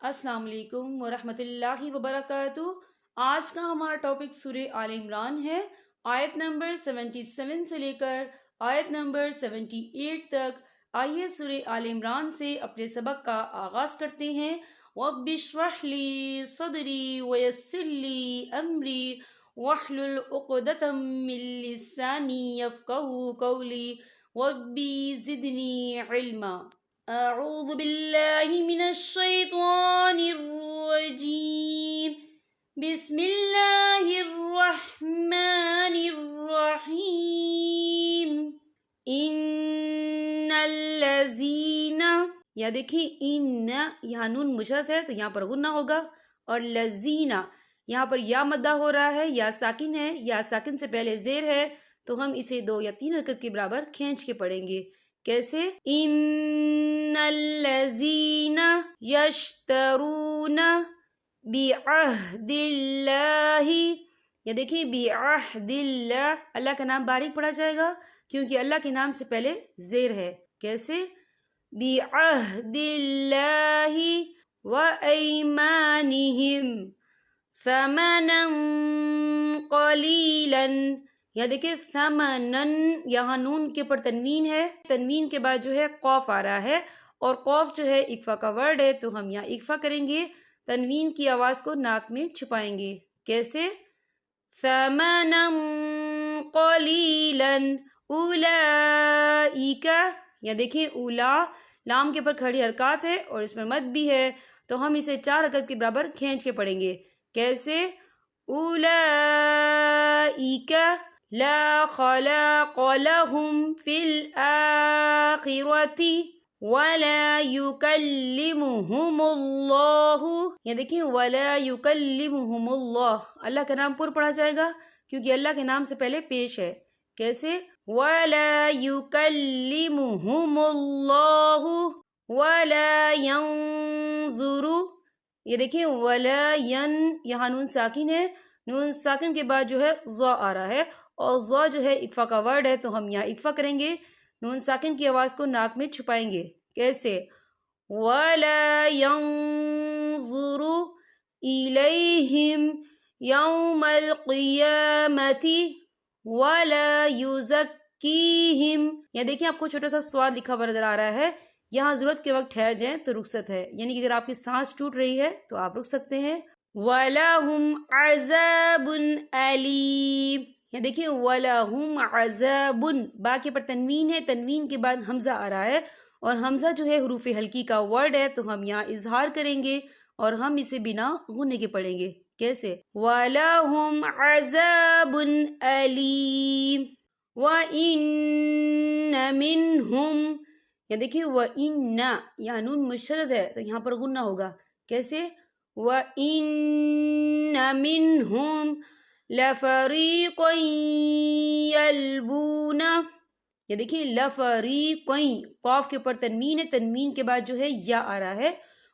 السلام علیکم ورحمۃ اللہ وبرکاتہ۔ آج کا ہمارا ٹاپک سورہ آل عمران ہے۔ آیت نمبر 77 سے لے کر آیت نمبر 78 تک۔ آئیے سورہ آل عمران سے اپنے سبق کا آغاز کرتے ہیں۔ رَبِّ اشْرَحْ لِي صَدْرِي وَيَسِّرْ لِي أَمْرِي وَاحْلُلْ عُقْدَةً مِّن لِّسَانِي يَفْقَهُوا قَوْلِي رَبِّ زِدْنِي عِلْمًا۔ اعوذ باللہ من الشیطان الرجیم، بسم اللہ الرحمن الرحیم۔ ان الذین، یا دیکھیں ان یہاں نون مشدد ہے تو یہاں پر غنہ ہوگا، اور لذین یہاں پر یا مدہ ہو رہا ہے، یا ساکن ہے، یا ساکن سے پہلے زیر ہے تو ہم اسے 2 یا 3 حرکت کے برابر کھینچ کے پڑھیں گے۔ کیسے؟ ان الذین یشترون بعہد اللہ، یا دیکھیں بعہد اللہ، اللہ کا نام باریک پڑھا جائے گا کیونکہ اللہ کے نام سے پہلے زیر ہے۔ کیسے؟ بعہد اللہ وایمانہم ثمنا قلیلا، یا دیکھیں ثمنن، یہاں نون کے پر تنوین ہے، تنوین کے بعد جو ہے قوف آ رہا ہے، اور قوف جو ہے اقفا کا ورڈ ہے تو ہم یہاں اقفا کریں گے، تنوین کی آواز کو ناک میں چھپائیں گے۔ کیسے؟ ثمنا قلیلا اولئک، یا دیکھیں اولا لام کے پر کھڑی حرکات ہے اور اس میں مد بھی ہے تو ہم اسے 4 حرکت کے برابر کھینچ کے پڑھیں گے۔ کیسے؟ اولئک لا خلاق لهم في الآخرة ولا يكلمهم الله، یا دیکھیں ولا يكلمهم اللہ، اللہ کا نام پر پڑھا جائے گا کیونکہ اللہ کے نام سے پہلے پیش ہے۔ کیسے؟ ولا يكلمهم الله ولا ينظر، یہ دیکھیں ولا ین، یہاں نون ساکن ہے، نون ساکن کے بعد جو ہے ضا آ رہا ہے، اور ضا جو ہے اقفا کا ورڈ ہے تو ہم یہاں اقفا کریں گے، نون ساکن کی آواز کو ناک میں چھپائیں گے۔ کیسے؟ وَلَا يَنظُرُ إِلَيْهِمْ يَوْمَ الْقِيَامَةِ وَلَا يُزَكِّيهِمْ، یا دیکھیں آپ کو چھوٹا سا سوال لکھا ہوا نظر آ رہا ہے، یہاں ضرورت کے وقت ٹھہر جائیں تو رخصت ہے، یعنی کہ اگر آپ کی سانس ٹوٹ رہی ہے تو آپ رک سکتے ہیں۔ وَلَهُمْ عَذَابٌ أَلِيمٌ، یا دیکھیں وَلَهُمْ عَذَابٌ، با کے پر تنوین ہے، تنوین کے بعد حمزہ آ رہا ہے، اور حمزہ جو ہے حروف ہلکی کا ورڈ ہے تو ہم یہاں اظہار کریں گے اور ہم اسے بنا غننے کے پڑھیں گے۔ کیسے؟ وَلَهُمْ عَذَابٌ أَلِيمٌ وَإِنَّ مِنْهُمْ، یا دیکھیں وَإِنَّ، یہاں نون مشدد ہے تو یہاں پر غنہ ہوگا۔ کیسے؟ وَإِنَّ مِنْهُمْ لَفَرِيقًا يَلْوُونَ، یا دیکھیں لَفَرِيقًا، قاف کے اوپر تنوین ہے، تنوین کے بعد جو ہے یا آ رہا ہے،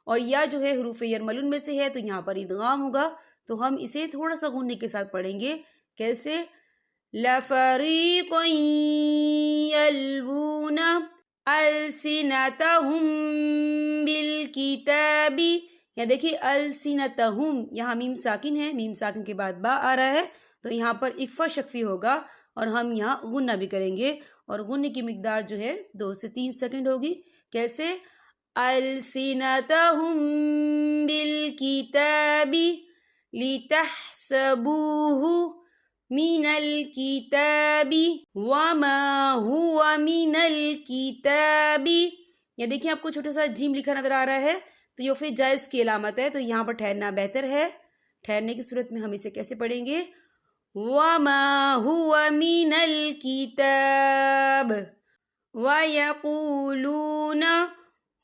اور یا جو ہے حروف یرملون میں سے ہے تو یہاں پر ادغام ہوگا تو ہم اسے تھوڑا سا غننے کے ساتھ پڑھیں گے۔ کیسے؟ لَفَرِيقًا يَلْوُونَ أَلْسِنَتَهُم بِالْكِتَابِ، یا دیکھیں السنتہم، یہاں میم ساکن ہے، میم ساکن کے بعد با آ رہا ہے تو یہاں پر اقفا شفوی ہوگا اور ہم یہاں غنہ بھی کریں گے، اور غننے کی مقدار جو ہے 2 سے 3 سیکنڈ ہوگی۔ کیسے؟ السنتہم بالکتاب لتحسبوه من الکتاب وما هو من الکتاب، یا دیکھیں آپ کو چھوٹا سا جیم لکھا نظر آ رہا ہے تو یہ پھر جائز کی علامت ہے تو یہاں پر ٹھہرنا بہتر ہے۔ ٹھہرنے کی صورت میں ہم اسے کیسے پڑھیں گے؟ وَمَا هُوَ مِنَ الْكِتَابِ وَيَقُولُونَ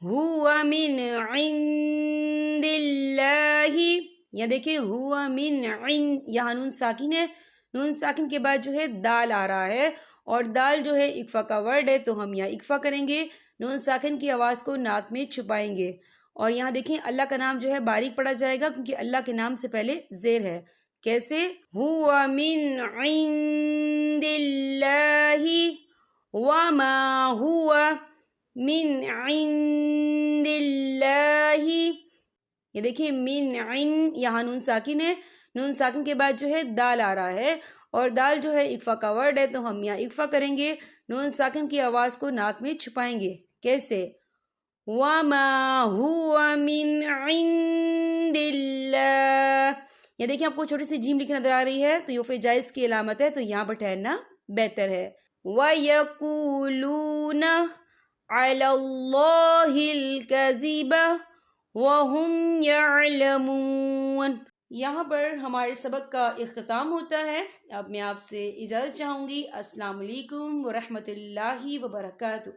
هُوَ مِنْ عِنْدِ اللَّهِ، یا دیکھیں هُوَ مِنْ عِنْد، یہاں نون ساکن ہے، نون ساکن کے بعد جو ہے دال آ رہا ہے، اور دال جو ہے اقفا کا ورڈ ہے تو ہم یہاں اقفا کریں گے، نون ساکن کی آواز کو ناک میں چھپائیں گے، اور یہاں دیکھیں اللہ کا نام جو ہے باریک پڑھا جائے گا کیونکہ اللہ کے نام سے پہلے زیر ہے۔ کیسے؟ هُوَ مِنْ عِنْدِ اللَّهِ وَمَا هُوَ مِنْ عِنْدِ اللَّهِ یہ دیکھیں من عن، یہاں نون ساکن ہے، نون ساکن کے بعد جو ہے دال آ رہا ہے، اور دال جو ہے اقفا کا ورڈ ہے، تو ہم یہاں اقفا کریں گے، نون ساکن کی آواز کو ناک میں چھپائیں گے. کیسے؟ وَمَا هُوَ مِنْ عِنْدِ اللَّهِ. یہ دیکھیں آپ کو چھوٹی سی جیم لکھی نظر آ رہی ہے، تو یہ جائز کی علامت ہے، تو یہاں پر ٹھہرنا بہتر ہے. وَيَقُولُونَ عَلَى اللَّهِ الْكَذِبَ وَهُمْ يَعْلَمُونَ. یہاں پر ہمارے سبق کا اختتام ہوتا ہے. اب میں آپ سے اجازت چاہوں گی. السلام علیکم ورحمۃ اللہ وبرکاتہ.